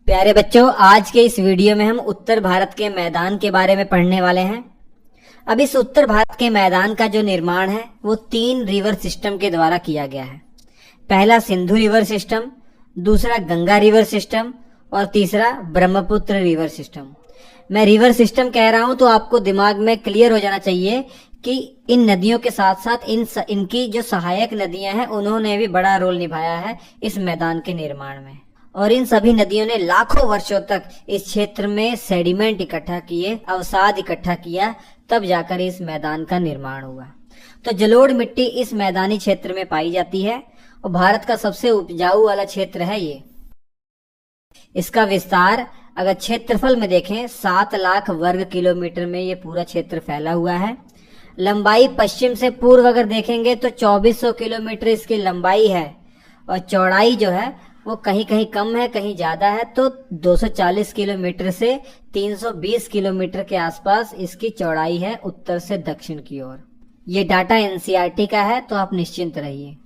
प्यारे बच्चों, आज के इस वीडियो में हम उत्तर भारत के मैदान के बारे में पढ़ने वाले हैं। अब इस उत्तर भारत के मैदान का जो निर्माण है वो 3 रिवर सिस्टम के द्वारा किया गया है। पहला सिंधु रिवर सिस्टम, दूसरा गंगा रिवर सिस्टम और तीसरा ब्रह्मपुत्र रिवर सिस्टम। मैं रिवर सिस्टम कह रहा हूं तो आपको दिमाग में क्लियर हो जाना चाहिए कि इन नदियों के साथ साथ इनकी जो सहायक नदियां हैं उन्होंने भी बड़ा रोल निभाया है इस मैदान के निर्माण में। और इन सभी नदियों ने लाखों वर्षों तक इस क्षेत्र में सेडिमेंट इकट्ठा किए, अवसाद इकट्ठा किया, तब जाकर इस मैदान का निर्माण हुआ। तो जलोढ़ मिट्टी इस मैदानी क्षेत्र में पाई जाती है और भारत का सबसे उपजाऊ वाला क्षेत्र है ये। इसका विस्तार अगर क्षेत्रफल में देखें 7 लाख वर्ग किलोमीटर में ये पूरा क्षेत्र फैला हुआ है। लंबाई पश्चिम से पूर्व अगर देखेंगे तो 2400 किलोमीटर इसकी लंबाई है और चौड़ाई जो है वो कहीं कहीं कम है, कहीं ज्यादा है, तो 240 किलोमीटर से 320 किलोमीटर के आसपास इसकी चौड़ाई है उत्तर से दक्षिण की ओर। ये डाटा एनसीईआरटी का है तो आप निश्चिंत रहिए।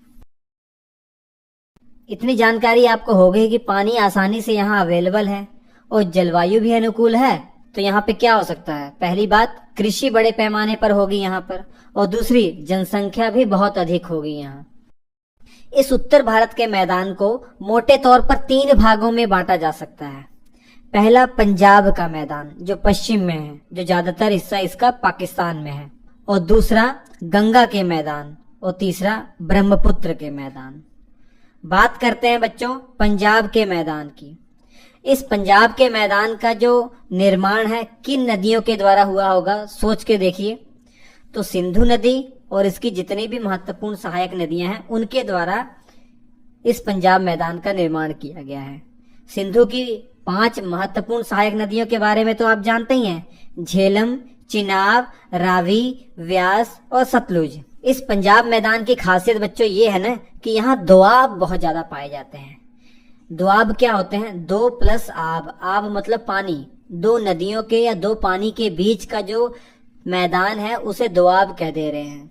इतनी जानकारी आपको हो गई कि पानी आसानी से यहाँ अवेलेबल है और जलवायु भी अनुकूल है। तो यहाँ पे क्या हो सकता है? पहली बात, कृषि बड़े पैमाने पर होगी यहाँ पर, और दूसरी, जनसंख्या भी बहुत अधिक होगी यहाँ। इस उत्तर भारत के मैदान को मोटे तौर पर 3 भागों में बांटा जा सकता है। पहला पंजाब का मैदान जो पश्चिम में है, जो ज्यादातर हिस्सा इसका पाकिस्तान में है, और दूसरा गंगा के मैदान, और तीसरा ब्रह्मपुत्र के मैदान। बात करते हैं बच्चों पंजाब के मैदान की। इस पंजाब के मैदान का जो निर्माण है किन नदियों के द्वारा हुआ होगा, सोच के देखिए। तो सिंधु नदी और इसकी जितनी भी महत्वपूर्ण सहायक नदियां हैं उनके द्वारा इस पंजाब मैदान का निर्माण किया गया है। सिंधु की 5 महत्वपूर्ण सहायक नदियों के बारे में तो आप जानते ही हैं, झेलम, चिनाब, रावी, व्यास और सतलुज। इस पंजाब मैदान की खासियत बच्चों ये है ना कि यहाँ दोआब बहुत ज्यादा पाए जाते हैं। दोआब क्या होते हैं? 2 प्लस आब। आब मतलब पानी। 2 नदियों के या 2 पानी के बीच का जो मैदान है उसे दोआब कह दे रहे हैं।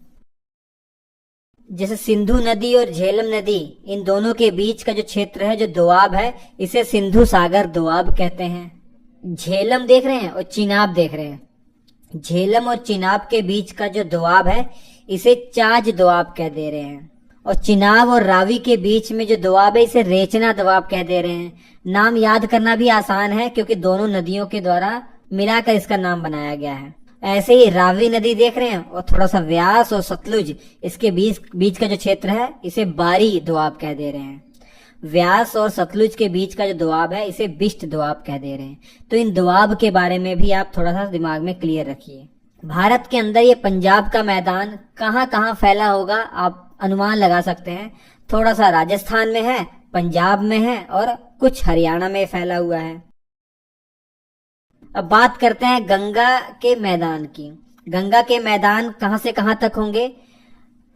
जैसे सिंधु नदी और झेलम नदी, इन दोनों के बीच का जो क्षेत्र है जो दोआब है, इसे सिंधु सागर दोआब कहते हैं। झेलम देख रहे हैं और चिनाब देख रहे हैं। झेलम और चिनाब के बीच का जो दोआब है इसे चाज दोआब कह दे रहे हैं, और चिनाब और रावी के बीच में जो दोआब है इसे रेचना दोआब कह दे रहे हैं। नाम याद करना भी आसान है क्योंकि दोनों नदियों के द्वारा मिलाकर इसका नाम बनाया गया है। ऐसे ही रावी नदी देख रहे हैं और थोड़ा सा व्यास और सतलुज, इसके बीच का जो क्षेत्र है इसे बारी दोआब कह दे रहे हैं। व्यास और सतलुज के बीच का जो दोआब है इसे बिष्ट दोआब कह दे रहे हैं। तो इन दोआब के बारे में भी आप थोड़ा सा दिमाग में क्लियर रखिए। भारत के अंदर ये पंजाब का मैदान कहाँ कहाँ फैला होगा आप अनुमान लगा सकते हैं। थोड़ा सा राजस्थान में है, पंजाब में है और कुछ हरियाणा में फैला हुआ है। अब बात करते हैं गंगा के मैदान की। गंगा के मैदान कहां से कहां तक होंगे?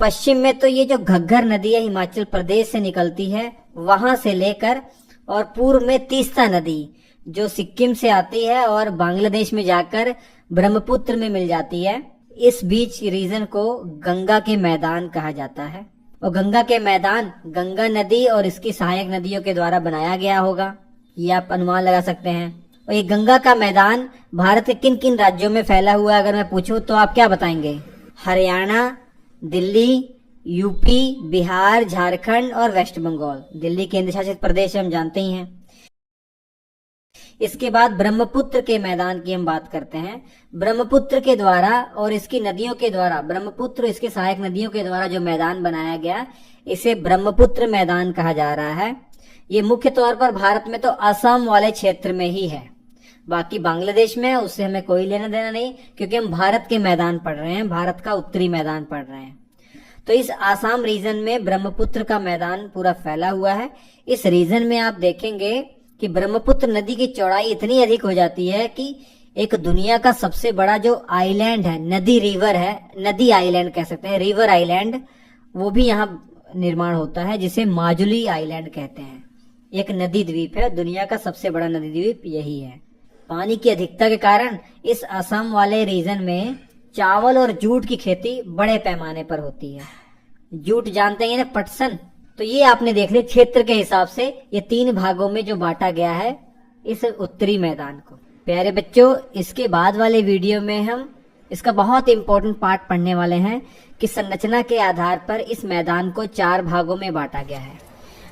पश्चिम में तो ये जो घग्गर नदी है हिमाचल प्रदेश से निकलती है वहां से लेकर, और पूर्व में तीस्ता नदी जो सिक्किम से आती है और बांग्लादेश में जाकर ब्रह्मपुत्र में मिल जाती है। इस बीच रीजन को गंगा के मैदान कहा जाता है। और गंगा के मैदान गंगा नदी और इसकी सहायक नदियों के द्वारा बनाया गया होगा, ये आप अनुमान लगा सकते हैं। और ये गंगा का मैदान भारत के किन किन राज्यों में फैला हुआ है अगर मैं पूछूं तो आप क्या बताएंगे? हरियाणा, दिल्ली, यूपी, बिहार, झारखंड और वेस्ट बंगाल। दिल्ली केंद्र शासित प्रदेश हम जानते ही हैं। इसके बाद ब्रह्मपुत्र के मैदान की हम बात करते हैं। ब्रह्मपुत्र के द्वारा और इसकी नदियों के द्वारा, ब्रह्मपुत्र इसके सहायक नदियों के द्वारा जो मैदान बनाया गया इसे ब्रह्मपुत्र मैदान कहा जा रहा है। ये मुख्य तौर पर भारत में तो असम वाले क्षेत्र में ही है, बाकी बांग्लादेश में उससे हमें कोई लेना देना नहीं क्योंकि हम भारत के मैदान पढ़ रहे हैं, भारत का उत्तरी मैदान पढ़ रहे हैं। तो इस आसाम रीजन में ब्रह्मपुत्र का मैदान पूरा फैला हुआ है। इस रीजन में आप देखेंगे कि ब्रह्मपुत्र नदी की चौड़ाई इतनी अधिक हो जाती है कि एक दुनिया का सबसे बड़ा जो आइलैंड है, नदी रिवर है, नदी आइलैंड कह सकते हैं, रिवर आइलैंड, वो भी यहाँ निर्माण होता है जिसे माजुली आइलैंड कहते हैं। एक नदी द्वीप है, दुनिया का सबसे बड़ा नदी द्वीप यही है। पानी की अधिकता के कारण इस असम वाले रीजन में चावल और जूट की खेती बड़े पैमाने पर होती है। जूट जानते हैं ना, पटसन। तो ये आपने देख लिया क्षेत्र के हिसाब से ये 3 भागों में जो बांटा गया है इस उत्तरी मैदान को। प्यारे बच्चों, इसके बाद वाले वीडियो में हम इसका बहुत इंपॉर्टेंट पार्ट पढ़ने वाले हैं कि संरचना के आधार पर इस मैदान को 4 भागों में बांटा गया है।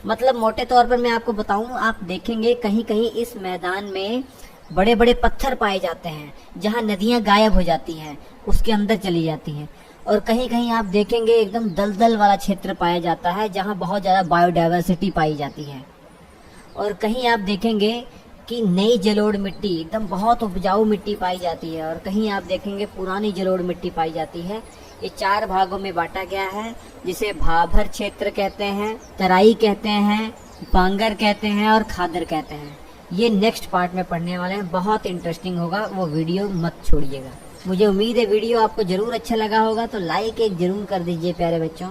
मतलब मोटे तौर पर मैं आपको बताऊं, आप देखेंगे कहीं कहीं इस मैदान में बड़े बड़े पत्थर पाए जाते हैं, जहां नदियां गायब हो जाती हैं, उसके अंदर चली जाती हैं। और कहीं कहीं आप देखेंगे एकदम दलदल वाला क्षेत्र पाया जाता है, जहां बहुत ज्यादा बायोडाइवर्सिटी पाई जाती है। और कहीं आप देखेंगे कि नई जलोढ़ मिट्टी, एकदम बहुत उपजाऊ मिट्टी पाई जाती है, और कहीं आप देखेंगे पुरानी जलोढ़ मिट्टी पाई जाती है। ये 4 भागों में बांटा गया है, जिसे भाभर क्षेत्र कहते हैं, तराई कहते हैं, बांगर कहते हैं और खादर कहते हैं। ये नेक्स्ट पार्ट में पढ़ने वाले हैं, बहुत इंटरेस्टिंग होगा, वो वीडियो मत छोड़िएगा। मुझे उम्मीद है वीडियो आपको जरूर अच्छा लगा होगा, तो लाइक एक जरूर कर दीजिए प्यारे बच्चों।